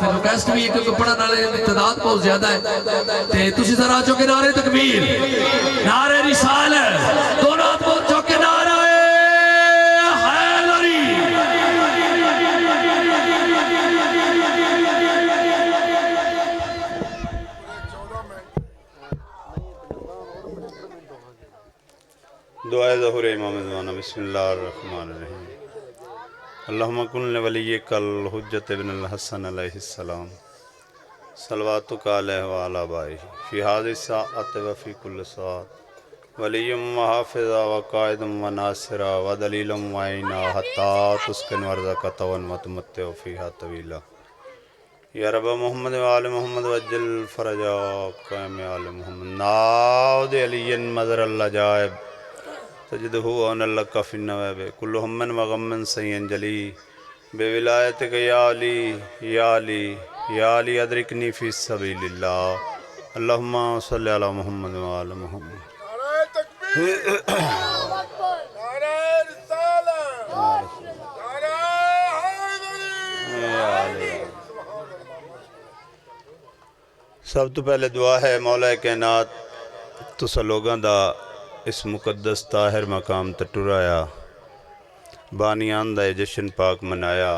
वास्ते रिक्वेस्ट भी है क्योंकि पढ़ने वाले की तादाद बहुत ज्यादा है ते तुसी जरा चौके नारे तकबीर नारे रिसालत दोनों हाथ बोल चौके नारे हैदरी। दुआए ज़हूर इमाम ज़माना बिस्मिल्लाहिर्रहमानिर्रहीम। अल्लाहुम्मा कुन वलिय्यकल हुज्जत इब्नुल हसन अलैहिस्सलाम सलवातुका अलैहि व अला आबाइहि फ़ी हाज़िहि स्साअति व फ़ी कुल्लि साअत वलिय्युम व हाफ़िज़ा व क़ाइदुम व नासिरा व दलीलुम व ऐना हत्ता तुस्किनु अर्ज़का तवन व तुमत्तिउ फ़ीहा तवीला। या रब मोहम्मद व आल मोहम्मद वज्जल फ़रजा क़याम आल मोहम्मद नाउद अलियन मज़र अल्लाह जायब तजिदहु अनल्लका फ़िन्नवाब कुल्लु हम्मन व गम्मन सय्यन जली बेविलायतिक या अली या अली या अली अदरिकनी फ़ी सबीलिल्लाह। अल्लाहुम्मा सल्लि अला मोहम्मद व आल मोहम्मद। सब तो पहले दुआ है मौला कायनात तुसा लोगों का इस मुकद्दस ताहिर मकाम ते टुराया बानियान दा जश्न पाक मनाया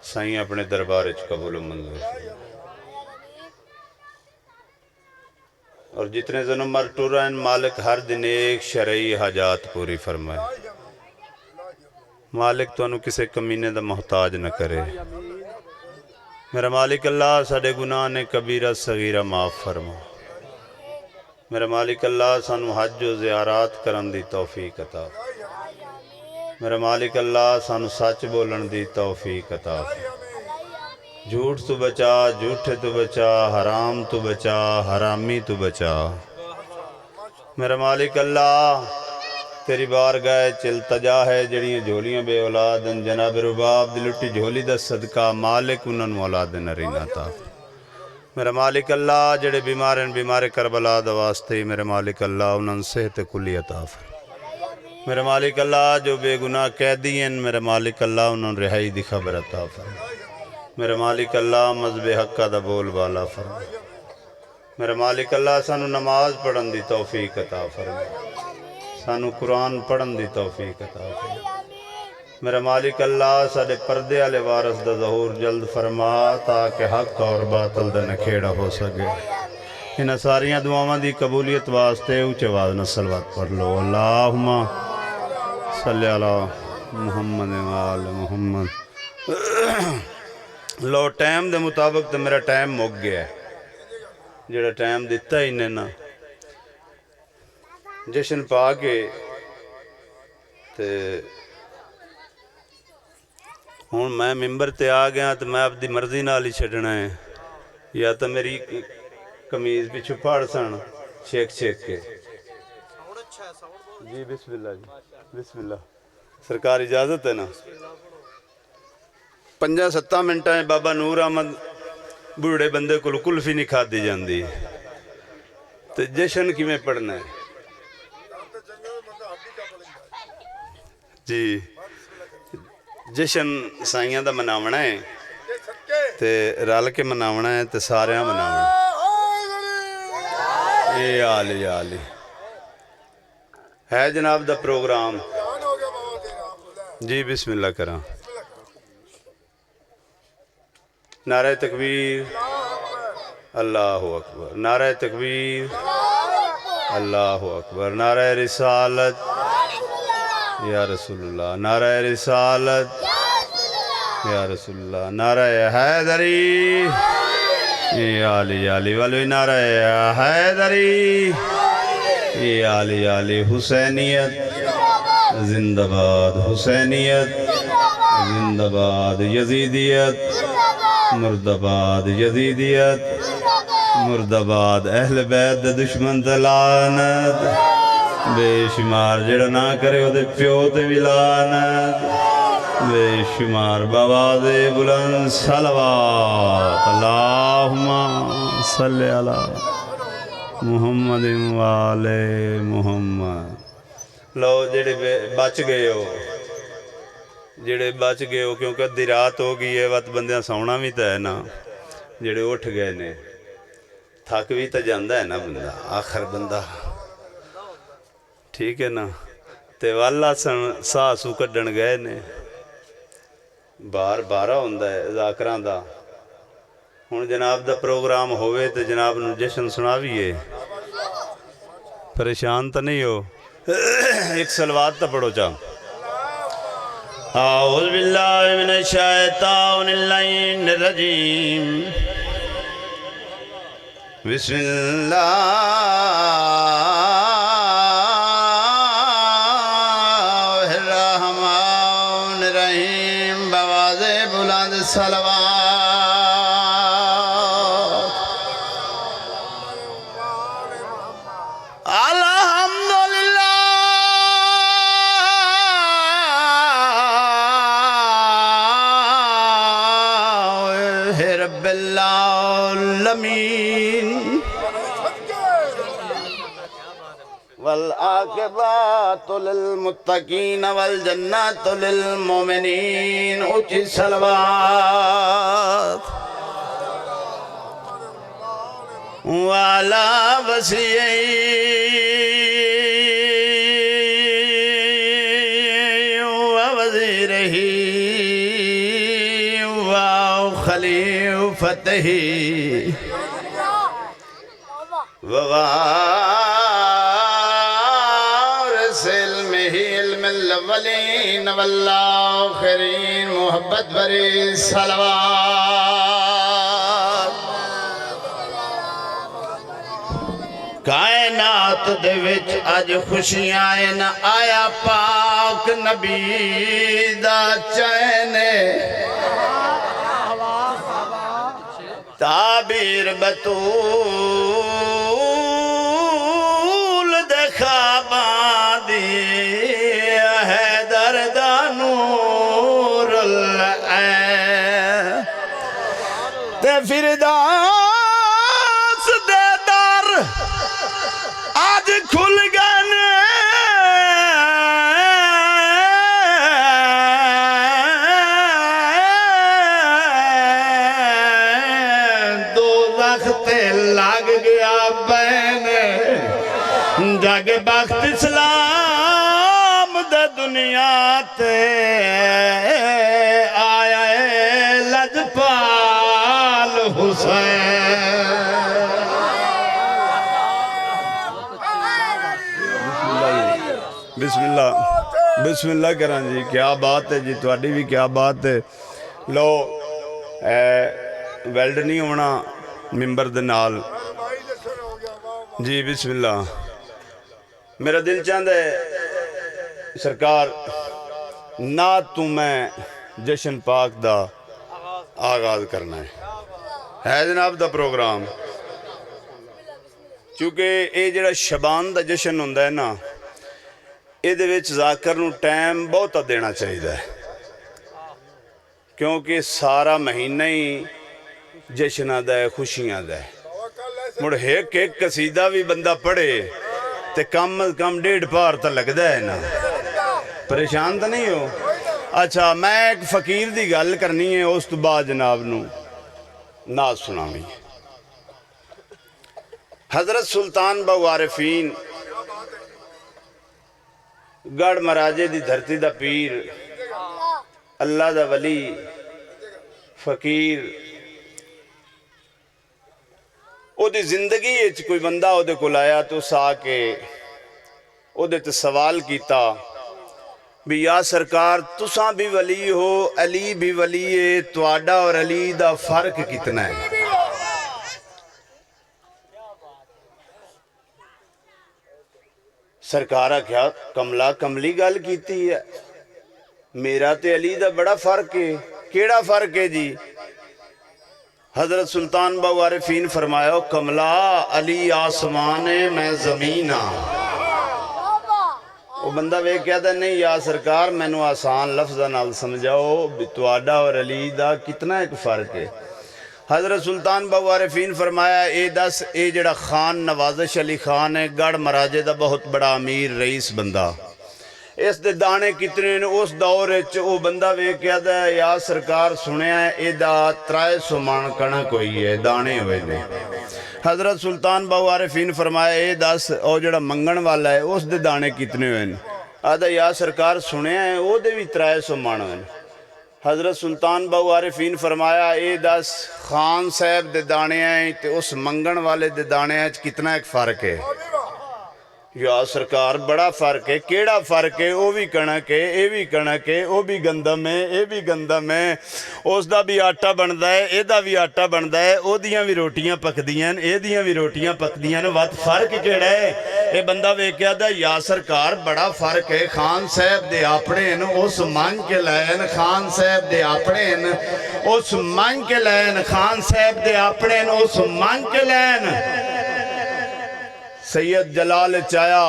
साईं अपने दरबार च कबूल मंजूर। और जितने जन्म मर टुरान मालिक हर दिन एक शरई हाजात पूरी फरमाए। मालिक तुहानू किसी कमीने दा मोहताज न करे। मेरा मालिक अल्लाह साडे गुनाह ने कबीरा सगीरा माफ़ फरमा। मेरा मालिक अल्लाह सानू हज व ज़ियारात करन दी तौफीक अता। मेरा मालिक अल्लाह सानू सच बोलन दी तौफीक अता। झूठ तो बचा, झूठे तो बचा, हराम तो बचा, हरामी तो बचा। मेरा मालिक अल्लाह तेरी बारगाह चिलतजा है जड़ियाँ झोलियाँ बे औलादन जनाब रुबाब दी लुटी झोली दा सदका मालिक उन्होंने औलाद नरीना ता। मेरा मालिक अल्लाह जड़े बीमार हैं बीमारे करबला दा वास्ते मेरे मालिक अल्लाह उन्होंने सेहत कुली अता फरमा। मेरे मालिक अल्लाह जो बेगुनाह कैदी हैं मेरे मालिक अल्लाह उन्होंने रिहाई दी खबर अता फरमा। मेरे मालिक अल्लाह मज़हब हक्का दा बोल बाला फरमा। मेरे मालिक अल्लाह सानू नमाज पढ़न दी तौफीक अता फरमा। सानू कुरान पढ़न दी तौफीक अता फरमा। मेरा मालिक अल्लाह साडे पर्दे वाले वारस दा ज़हूर जल्द फरमा ताकि हक और बातल दा नखेड़ा हो सके। इन सारिया दुआवां दी कबूलियत वास्ते ऊंचे आवाज़ नाल सलवात पढ़ लो। अल्लाहुम्मा सल्लि अला मुहम्मद व आल मुहम्मद। लो टाइम दे मुताबिक तो मेरा टाइम मुक गया है जेड़ा टाइम दिता ही ने ना जश्न पा के ते हुण मैं मिंबर ते आ गया तो मैं अपनी मर्जी नाल ही छड्डना है या तो मेरी कमीज पिछू फाड़ सन शेक शेक के जी बिस्मिल्लाह जी बिस्मिल्लाह सरकार इजाजत है ना 5-7 मिनटा बाबा नूर अहमद बूढ़े बंदे को कुल्फी नहीं खादी जाती तो जश्न किवें पढ़ना है जी जश्न साइयां दा मनावना है ते रल के मनावना है ते सारियां मनावना ये आल है जनाब दा प्रोग्राम जी बिस्मिल्लाह करा। नारे तकबीर अल्लाहु अकबर नारे तकबीर अल्लाहु अकबर नारे रिसालत या रसूलुल्लाह नारे रिसालत या रसूलुल्लाह नारे हैदरी या अली वाली नारे हैदरी या अली हुसैनियत जिंदाबाद हुसैनियत जिंदाबाद यजीदियत मुर्दाबाद यजीदियत मुर्दाबाद अहल बैत दे दुश्मन ते लानत बेशुमार जड़ा ना करे ओदे प्यो ते भी लानत बेशुमार बवाज़े बुलंद सलवात अल्लाहुम्मा सल्लि अला मुहम्मद व आले मुहम्मद। लो जेड़े बच गए हो क्योंकि अद्धी रात हो गई है वत बंदियां सौना भी तो है ना ਜਿਹੜੇ ਉੱਠ ਗਏ ਨੇ ਥੱਕ ਵੀ ਤਾਂ ਜਾਂਦਾ ਹੈ ਨਾ ਬੰਦਾ ਆਖਰ ਬੰਦਾ ਠੀਕ ਹੈ ਨਾ ਤੇ ਵਾਲਾ ਸਾਹ ਸੂ ਕੱਢਣ ਗਏ ਨੇ ਬਾਹਰ ਬਾਰਾ ਹੁੰਦਾ ਹੈ ਜ਼ਾਕਰਾਂ ਦਾ ਹੁਣ ਜਨਾਬ ਦਾ ਪ੍ਰੋਗਰਾਮ ਹੋਵੇ ਤੇ ਜਨਾਬ ਨੂੰ ਜਸ਼ਨ ਸੁਣਾਵੀਏ परेशान तो नहीं हो एक सलवात तो पढ़ो चा आऊज़ बिल्लाहि मिनश शैतानिर रजीम बिस्मिल्लाहिर रहमानिर रहीम बवाज़े बुलंद सलवात वल्आक़िबतु लिल्मुत्तक़ीन वल्जन्नतु लिल्मुमिनीन ऊँची सलवात वाला वसीय्यि व वज़ीरिही व खलीफतिही वल्अव्वलीन वल्आखिरीन मोहब्बत भरी सलवात कायनात दे विच अज खुशियां न आया पाक नबी दा चैन ताबीर बतूल दे ख्वाबां दी फिरदौस दे दर आज खुल गए ने दोज़ख ते लग गया बैन जग बख्त इस्लाम दे दुनिया ते आया लजपाल बिस्मिल्लाह बिस्मिल्लाह करा जी क्या बात है जी थोड़ी भी क्या बात है लो वेल्ड नहीं होना मिंबर दे नाल जी बिस्मिल्लाह मेरा दिल चाहता है सरकार ना तू मैं जशन पाक दा आगाज करना है जनाब दा प्रोग्राम क्योंकि ये जड़ा शबान दा जशन हुंदा है ना ਇਹਦੇ ਵਿੱਚ ਜ਼ਾਕਰ ਨੂੰ ਟਾਈਮ ਬਹੁਤਾ ਦੇਣਾ ਚਾਹੀਦਾ ਹੈ ਕਿਉਂਕਿ ਸਾਰਾ ਮਹੀਨਾ ਹੀ ਜਸ਼ਨਾਂ ਦਾ ਹੈ ਖੁਸ਼ੀਆਂ ਦਾ ਹੈ ਮੁੜ ਇੱਕ ਇੱਕ ਕਸੀਦਾ ਵੀ ਬੰਦਾ ਪੜ੍ਹੇ ਤੇ ਕਮ ਅਜ਼ ਕਮ ਡੇਢ ਪਾਰ ਤਾਂ ਲੱਗਦਾ ਹੈ ਨਾ ਪਰੇਸ਼ਾਨ ਤਾਂ ਨਹੀਂ ਹੋ अच्छा मैं एक फकीर की गल करनी है उस तो बाद जनाब नू नाज सुनावी हजरत सुल्तान बाहू आरिफीन गढ़ महाराजे की धरती का पीर अल्लाह दा वली फकीर ओदी जिंदगी कोई बंदा ओदे कोल आया तो उस आके ओदे ते सवाल किया भी या सरकार तुसा भी वली हो अली भी वली है तुहाडा और अली दा फर्क कितना है सरकार आख्या कमला कमली गल कीती है मेरा ते अली दा बड़ा फर्क है केड़ा फर्क है जी हजरत सुल्तान बाहू आरिफीन फरमाया कमला अली आसमान है मैं जमीन हाँ वो बंदा वे कहता नहीं या सरकार मैनू आसान लफ्ज़ां नाल समझाओ भी तुहाडा और अली दा कितना एक फ़र्क है हजरत सुल्तान बाहू आरिफीन फरमाया ये दस ये जड़ा खान नवाजिश अली खान है गढ़ महाराजे दा बहुत बड़ा अमीर रईस बंदा इस दे दाने कितने ने उस दौर च वो बंदा वेख के आदा या सरकार सुनिया एदा 300 मन कणक हुई है दाने हुए ने हजरत सुल्तान बाहू आरिफीन फरमाया ये दस और जड़ा मंगण वाला है उस दे दाने कितने हुए ने आदा या सरकार सुनिया है वो भी 300 मन हुए हजरत सुल्तान बाहू आरिफीन फरमाया ये दस खान साहब दे दाने ते उस मंगण वाले दे दाने कितना एक फर्क है या सरकार बड़ा फर्क है केड़ा फर्क है वो भी कणक है ये भी कणक है वो भी गंदम है ये भी गंदम है उसका भी आटा बनता है एदा भी आटा बनता है ओदियां भी रोटियां पकदियां एदियां भी रोटियां पकदियां वत फर्क केड़ा है ये बंदा वेख्या दा या सरकार बड़ा फर्क है खान साहब दे अपने न उस मंग के लैन खान साहब दे अपने न उस मंग के लैन खान साहब दे अपने न उस मंग के लैन सैयद जलाल चाया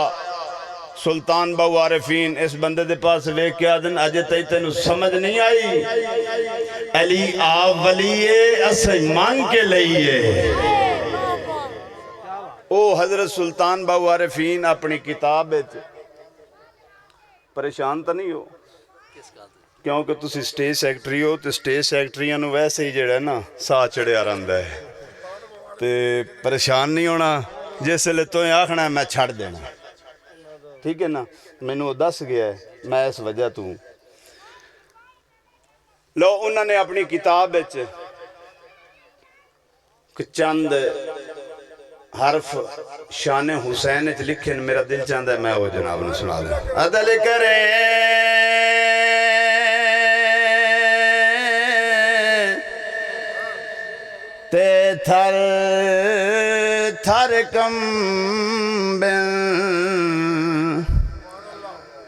सुल्तान बाहू आरिफीन इस बंदे दे पास वेख के आदन अजे तई तेन समझ नहीं आई अली आ वलीए अस मांग के लईए ओ हजरत सुल्तान बाहू आरिफीन अपनी किताब विच परेशान तो नहीं हो क्योंकि तुसी स्टेज सैकटरी हो तो स्टेज सैकटरियां नूं वैसे ही जिहड़ा ना साह चढ़िया रहिंदा है ते परेशान नहीं होना जिस वेले तो आखना मैं छड़ देना ठीक है ना मैनू दस गया है मैं इस वजह तू लो उन्होंने अपनी किताब विच चंद हरफ शान हुसैन च लिखे मेरा दिल चाहता है मैं वो जनाब ने सुना दूं अदल करे ते थर थर कंबे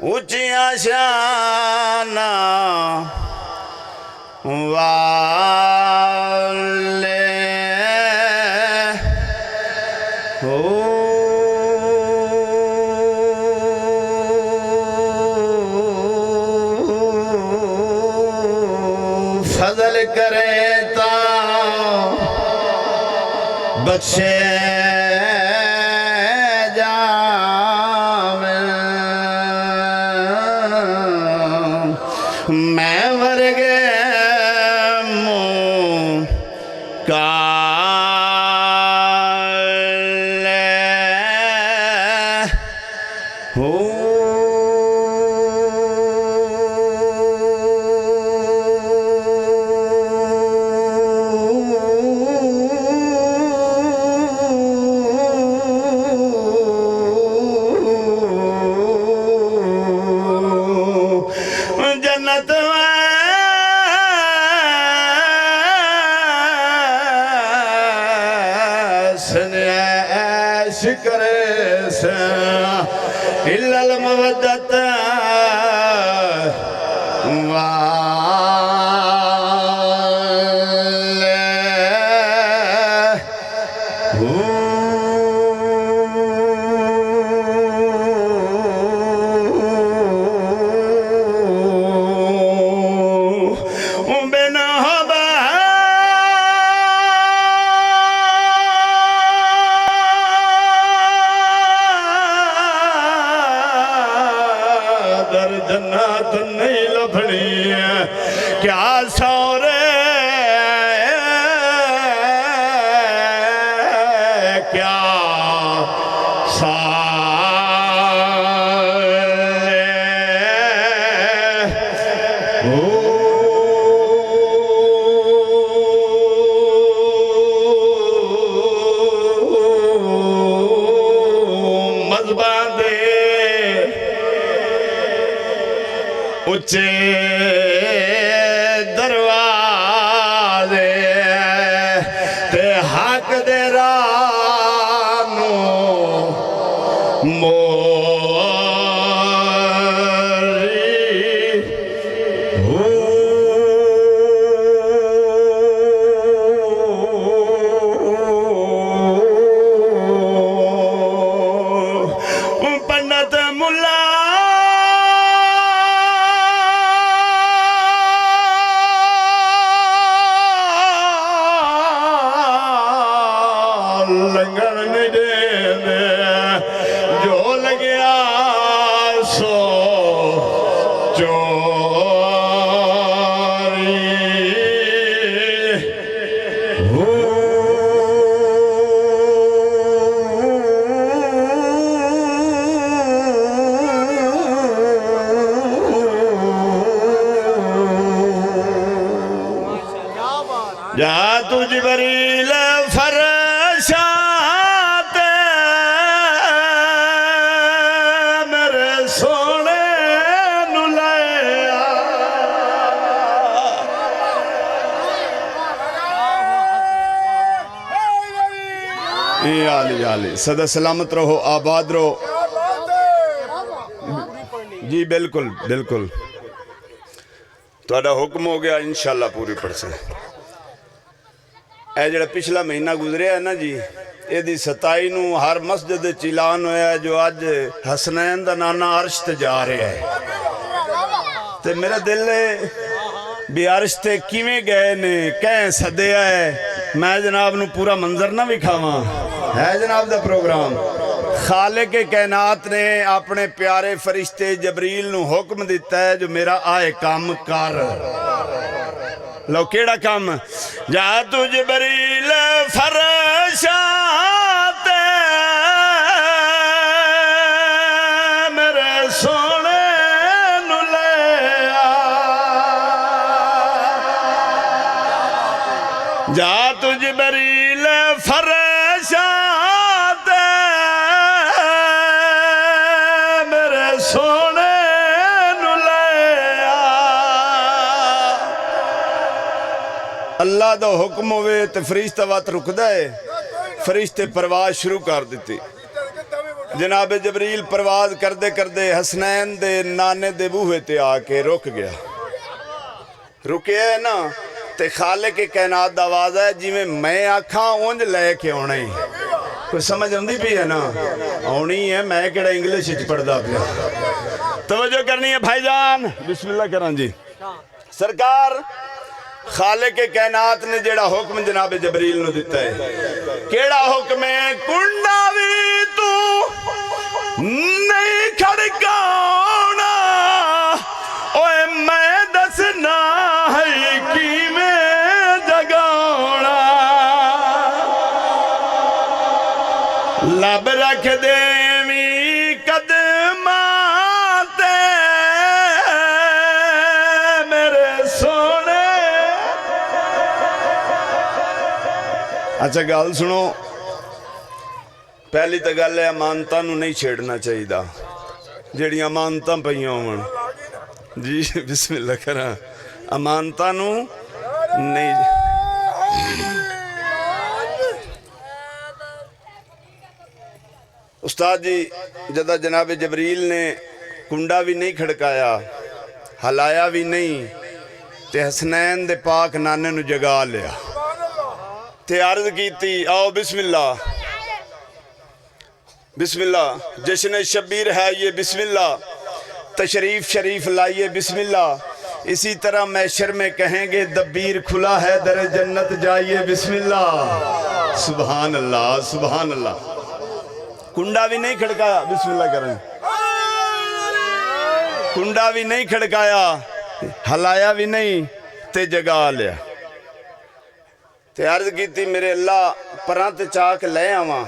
ऊंचिया शाना वाले हो फजल करे ता बख्शे मैं वर्गे मुँह काले हो जन्नत ऐश करे से इल्लल मवद्दत वाले जन्नत नहीं लभनी क्या सौरे क्या साले हो मजबा दे उच्चे दरवाजे ते हक दे रानो मोरी हो पंडित मुल्ला लंगर नहीं दे जो लग्या सो तू जिबरील फरशाते मेरे सोने नू ले आ। आली आली सदा सलामत रहो, आबाद रहो। जी बिल्कुल बिल्कुल, तुहाडा हुक्म हो गया, इंशाअल्लाह पूरी परसेंट। ए जिहड़ा पिछला महीना गुजरिया है ना जी, ਇਹਦੀ 27 ਨੂੰ हर मस्जिद च ऐलान होया जो अज हसनैन दा नाना अर्श ते जा रहा है। ते मेरा दिल है भी अर्श ते किवें गए ने, कैं सद्या है। मैं जनाब नू पूरा मंजर ना विखावां, है जनाब दा प्रोग्राम। खालिक कायनात ने अपने प्यारे फरिश्ते जबरील नू हुक्म दिता है जो मेरा आए काम कर लो। केड़ा काम? जा तू जबरील फरशाते मेरे सोने नू ले आ। जा तू जबरील फरशाते मेरे सोने नू ले आ। अल्लाह दा हुक्म होवे ते फरिश्ता वत रुकदा है। फरिश्ते परवाज शुरू कर दी। जनाब जबरील परवाज करदे करदे हसनैन दे नाने दे बूहे ते आके रुक गया। रुके है ना ते खालिक कायनात दा आवाज है जिवें मैं आखा उंज लैके आउणा ही। कोई समझ आउंदी पई है ना? आउणी है, मैं केड़ा इंग्लिश च पढ़दा पिया। तवज्जो करनी है भाईजान, बिस्मिल्लाह करां जी। सरकार खालिक कायनात ने जेड़ा हुक्म जनाब जबरील नू दिता है, केड़ा हुक्म है? कुंडा भी तू नहीं खड़काउणा, ओए मैं दसना है किवें जगाउणा। लब रख देवी कदमां ते मेरे सोने। अच्छा गल सुनो, पहली तो गल है अमानतां नू नहीं छेड़ना चाहिए, जिहड़ियां अमानतां पईयां होवन जी। बिस्मिल्लाह करा, अमानतां नू नहीं। उस्ताद जी जदा जनाब जबरील ने कुंडा भी नहीं खड़काया, हलाया भी नहीं, ते हसनैन दे पाक नाने नू जगा लिया ते अर्ज कीती, आओ बिस्मिल्लाह बिस्मिल्लाह, जश्न शबीर है ये बिस्मिल्लाह, तशरीफ शरीफ लाइए बिस्मिल्लाह। इसी तरह मैशर में कहेंगे दब्बीर खुला है दर जन्नत जाइए बिस्मिल्लाह। सुभान अल्लाह सुभान अल्लाह। कुंडा भी नहीं खड़काया, बिस्मिल्लाह करें। कुंडा भी नहीं खड़काया, हलाया भी नहीं, ते जगा लिया ते अर्ज की मेरे अल्लाह परां ते चाक ले आवां।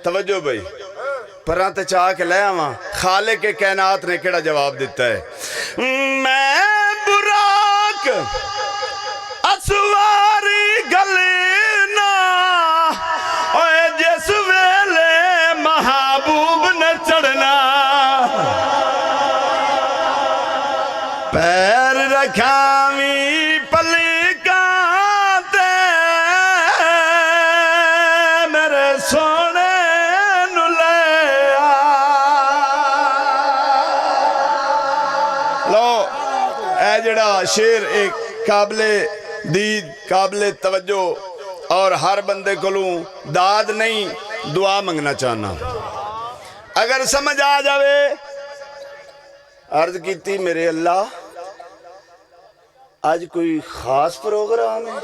तवज्जो भाई, परां ते चाक ले आवां। खालिक के कायनात ने केड़ा जवाब दिता है? मैं बुराक असवारी गली ना, ओए जिस वेले महबूब ने चढ़ना, पैर रखावी पलिकां ते मेरे सोने नू ले आ। लो ए जड़ा शेर एक काबले दीद काबले तवज्जो और हर बंदे कोलों दाद नहीं दुआ मंगना चाहना। अगर समझ आ जावे, अर्ज की मेरे अल्लाह आज कोई खास प्रोग्राम है?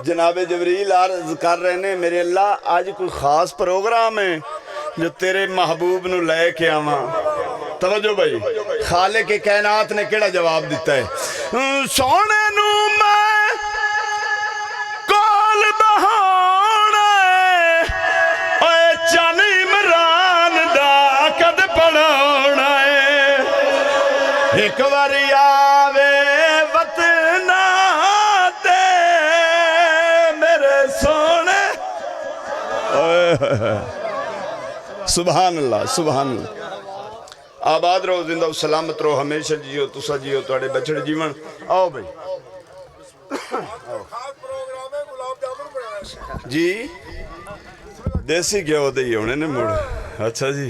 जनाबे जबरील अर्ज कर रहे ने मेरे अल्लाह आज कोई खास प्रोग्राम है जो तेरे महबूब नू लेके आवां। तवज्जो भाई, खालिक के कायनात ने केड़ा जवाब दिता है? सोने नू मैं कोल बहाना, ओए चन इमरान दा कद पढ़ाना है। एक बारी आवे वतना सुभान अल्लाह, सुभान अल्लाह। आबाद रहो, जिंदा सलामत रहो, हमेशा जियो, तुसा जियो, तुहाडे बछड़े जीवन। आओ भाई जी, देसी घ्यो दे होने ने मुड़। अच्छा जी,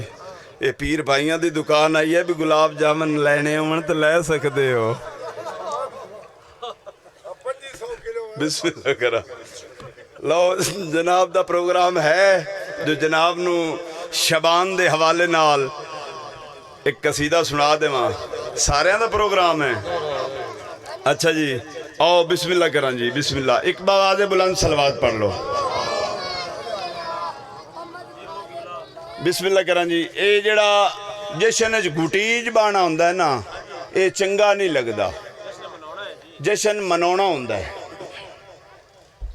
ये पीर भाइयों की दुकान आई है भी गुलाब जामुन लेने होवन तो ले सकते हो। बिस्मिल्लाह करा लो, जनाब दा प्रोग्राम है जो जनाब नू शबान दे हवाले नाल एक कसीदा सुना देवा। सारिਆਂ दा प्रोग्राम है। अच्छा जी, आओ बिस्मिल्लाह करा जी, बिस्मिल्लाह। एक बार बुलंद सलवात पढ़ लो। बिस्मिल्लाह करा जी। ये जड़ा जशन च गुटीज बाना होंदा है ना, ये चंगा नहीं लगता। जशन मनाना होंदा है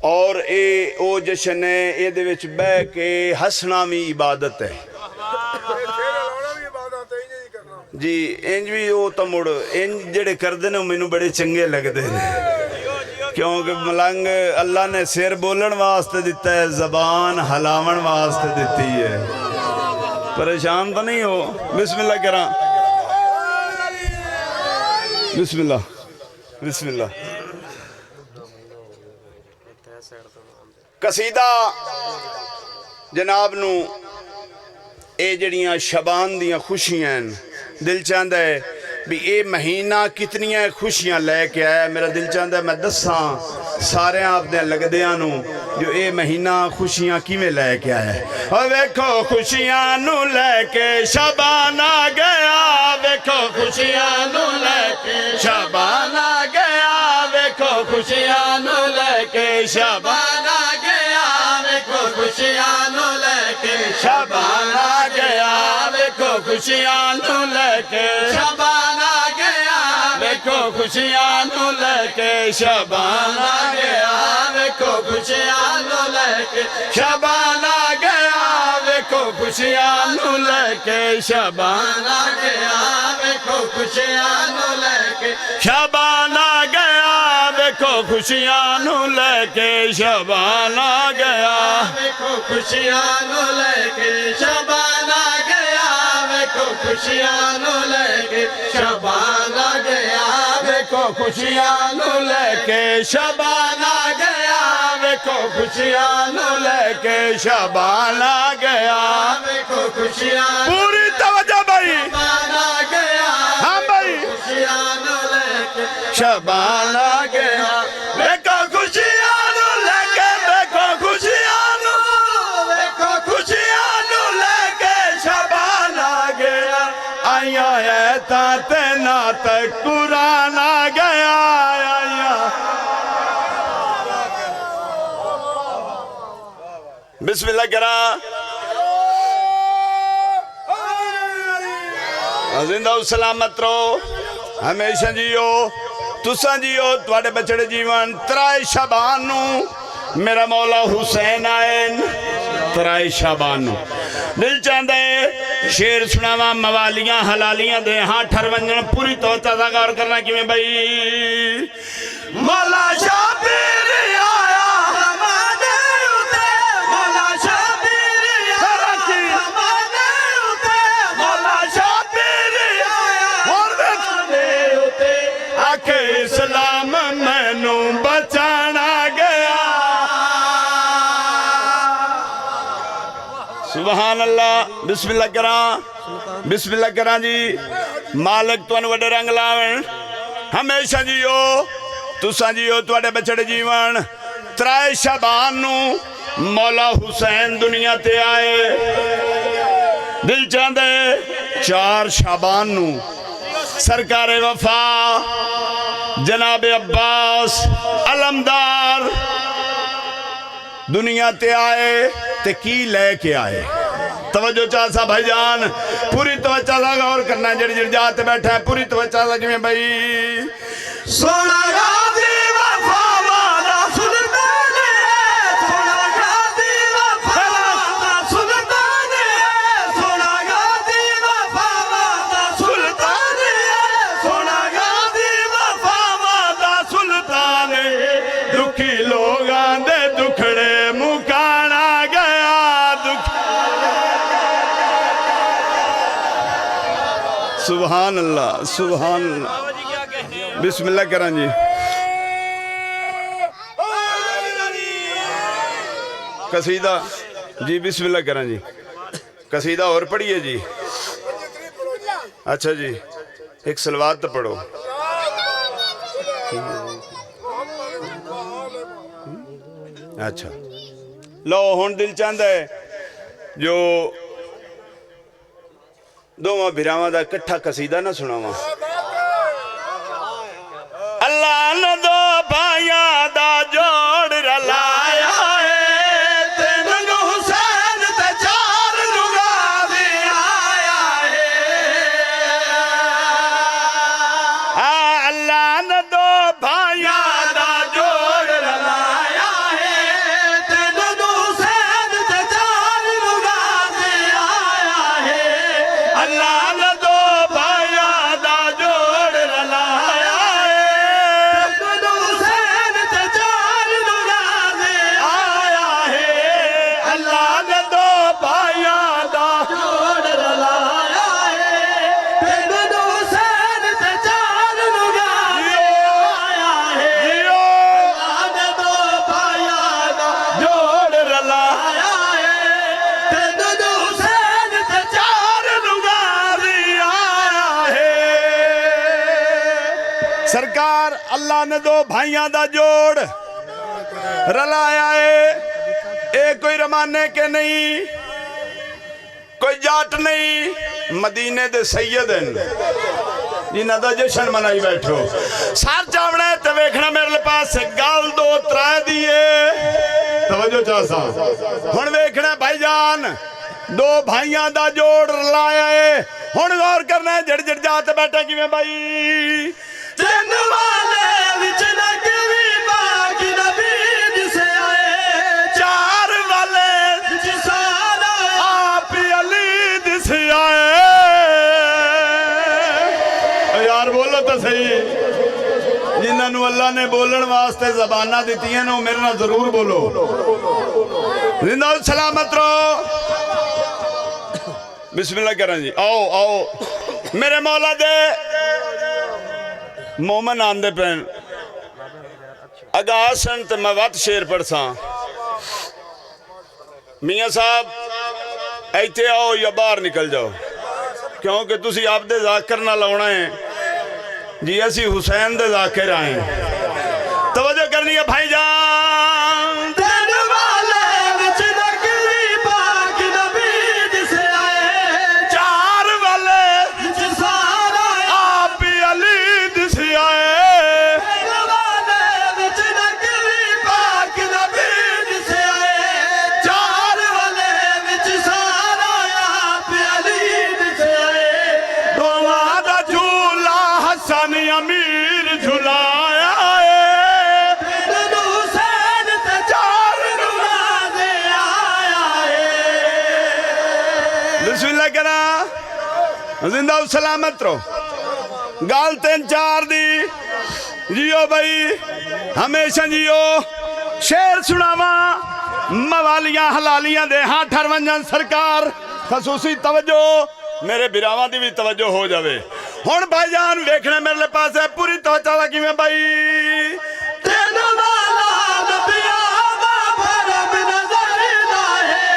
और ये ओ जशन है, ये बह के हसना भी इबादत है जी। इंज भी वो तो मुड़ इंज जेड़े करते हैं मैनू बड़े चंगे लगते हैं, क्योंकि मलंग अल्लाह ने सिर बोलन वास्ते दिता है, जबान हलावन वास्ते दिती है। परेशान तो नहीं हो। बिस्मिल्लाह करा, बिस्मिल्लाह, बिस्मिल्लाह। कसीदा जनाब नू ये जड़ियाँ शबान दियाँ खुशियाँ दिल चाहता है भी ये महीना कितनियाँ खुशियाँ लैके आया। मेरा दिल चाहता है मैं दसा सारे आपने लगदियां नू जो ये महीना खुशियाँ किवें लैके आया। और वेखो खुशियाँ नू लैके शबान आ गया, वेखो खुशियाँ नू लैके शबान आ गया, वेखो खुशियाँ नू लैके शबान आ गया, वेखो खुशियाँ नू लैके शबान आ गया, वेखो खुशियाँ नू लैके शबान आ गया, वेखो खुशियाँ नू लैके शबान आ गया, वेखो खुशियाँ नू लैके शबान आ गया, वेखो खुशियाँ नू लैके शबान आ गया, वेखो खुशियाँ नू लैके शबान आ गया, वेखो खुशियाँ नू लैके शबान आ गया, वेखो खुशियाँ नू लैके शबान आ गया, वेखो खुशियाँ नू लैके शबान आ गया, वेखो खुशियाँ नू लैके शबान आ गया, वेखो खुशियाँ नू लैके शबान आ गया, वेखो खुशियाँ पूरी तवज्जो भाई आ गया। हाँ भाई, खुशियाँ नू लैके शबान आ गया, वेखो खुशियाँ नू लैके, वेखो खुशियाँ नू, वेखो खुशियाँ नू लैके शबान आ गया। आया है ताते नात कुरान आ गया, आया। बिस्मिल्लाह करा, जिंदा सलामत रहो, हमेशा जियो, तुसा जियो, तुहाडे बछड़े जीवन। त्राए शाबान नू मेरा मौला हुसैन आए, त्राए शाबान नू दिल चाहता है शेर सुनावा मवालियां हलालियां दे। हाँ ठरवंजन पूरी तो दा गौर करना कि भाई मौला शाबिर आया हमारे उते, मौला शाबिर आया हमारे उते, मौला शाबिर आया हमारे उते, आखे इस्लाम मैनू बचाना गया। सुभान अल्लाह। बिस्मिल्लाह करा, बिस्मिल्लाह करा जी। मालिक तुहानू वड्डे रंग लावन, हमेशा जियो, तुसा जियो, तुहाडे बछड़े जीवन। त्राए शाबान नू मौला हुसैन दुनिया ते आए। दिल चाहता है 4 शाबान नू सरकारे वफा जनाब अब्बास अलमदार दुनिया ते आए ते की लेके आए। तवज्जो चाहता भाईजान, पूरी तवज्जो सा गौर करना। जड़ी जड़ी जात बैठा है पूरी तवज्जो सा कि भाई सोना गाजी वफा वाला सुल्तान है, सोना गाजी वफा वाला सुल्तान है, सोना गाजी वफा वाला सुल्तान है, सोना गाजी वफा वाला सुल्तान है। दुखी लोगां दे दुखड़े मुकाना गया, दुख सुभान अल्लाह सुभान अल्लाह। बिस्मिल्लाह करा जी। कसीदा जी बिस्मिल्लाह करा जी। कसीदा और पढ़िए जी। अच्छा जी एक सलवात तो पढ़ो। अच्छा लो हुण दिल चाहता है जो दोवां बिरावां दा इकट्ठा कसीदा ना सुनावां। अल्लाह ने दो भाइयां दा जोड़ रलाया है, तीन नू हुसैन ते चार नू गाज़ी आया है। अल्लाह ने दो भाइयां दा जोड़ रलाया है, तीन नू हुसैन ते चार नू गाज़ी आया है। अल्लाह ने दो भाइयां दा जोड़ रलाया है, तीन नू हुसैन ते चार नू गाज़ी आया है। अल्लाह ने दो भाइयां दा जोड़ रलाया है, तीन नू हुसैन ते चार नू गाज़ी आया है। अल्लाह ने दो भाइयां दा जोड़ रलाया है, तीन नू हुसैन ते चार नू गाज़ी आया है। सरकार अल्लाह ने दो भाइयां दा जोड़ रलाया है। ये कोई रमाने के नहीं, कोई जाट नहीं, मदीने दे सैयद हैं जिन्हां दा जश्न मनाई बैठो। सर चावना है ते वेखना मेरे पास गल दो त्रै दी है। तवज्जो चासा हुण वेखना भाईजान दो भाइयां दा जोड़ रलाया है। हुण गौर करना है जड़ जड़ जात बैठा किवें भाई। जिन वाले विच नकवी पाक नबी दिसे आए, चार वाले विच सारा आप अली दिसे आए। यार बोलो तो सही, जिन्होंने अल्लाह ने बोलने वास्ते जबाना दी ना मेरे नाल जरूर बोलो। जिंदा सलामत रहो। बिस्मिल्लाह करें जी। आओ आओ मेरे मौला दे मोमन आंदे पैन अगासन ते मैं वत शेर पढ़सा। मियाँ साहब इत्थे आओ या बाहर निकल जाओ, क्योंकि तुसी आप दे जाकर ना लाउना है जी। असी हुसैन दे जाकिर आए। तवज्जो करनी है भाईजान। दिन वाले विच नकवी पाक नबी दिसे आए, चार वाले विच सारा आप अली दिसे आए। दिन वाले विच नकवी पाक नबी दिसे आए, चार वाले विच सारा आप अली दिसे आए। दोवां दा झूला हसन अमीर झुलाया है, तीन नू हुसैन ते चार नू गाज़ी आया है। बिस्मिल्लाह करा। जिंदा सलामत रहो। गाल तीन चार दी जियो भाई हमेशा जियो। शेर सुनावा मवालियां हलालियां दे हाँ ठरवंजन सरकार। खसूसी तवज्जो मेरे बिरावां दी भी तवज्जो हो जावे। हुण भाईजान वेखना मेरे पास है पूरी तवज्जो दा किवें भाई। तीन वाला नबियां दा भरम नज़र दा है,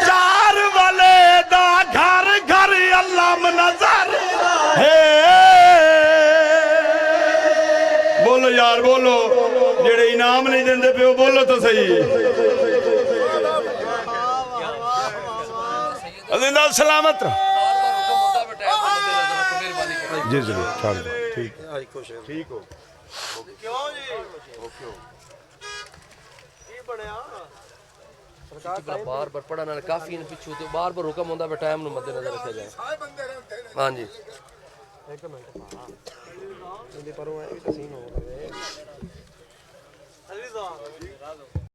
चार वाले दा घर घर अल्लाह नज़र है। बोलो यार बोलो, जेड़े इनाम नहीं देंदे पे बोलो तो सही। जिंदा सलामत रहो। जी जरूर छोड़ दो। ठीक ठीक हो क्यों जी की बनया सरकार बार बार पढ़ा नाल काफी इन पिछू तो बार बार हुक्म होंदा बे टाइम नु मद्देनजर रखा जाए। हां जी एक मिनट जल्दी परो है भी तो सीन हो गए।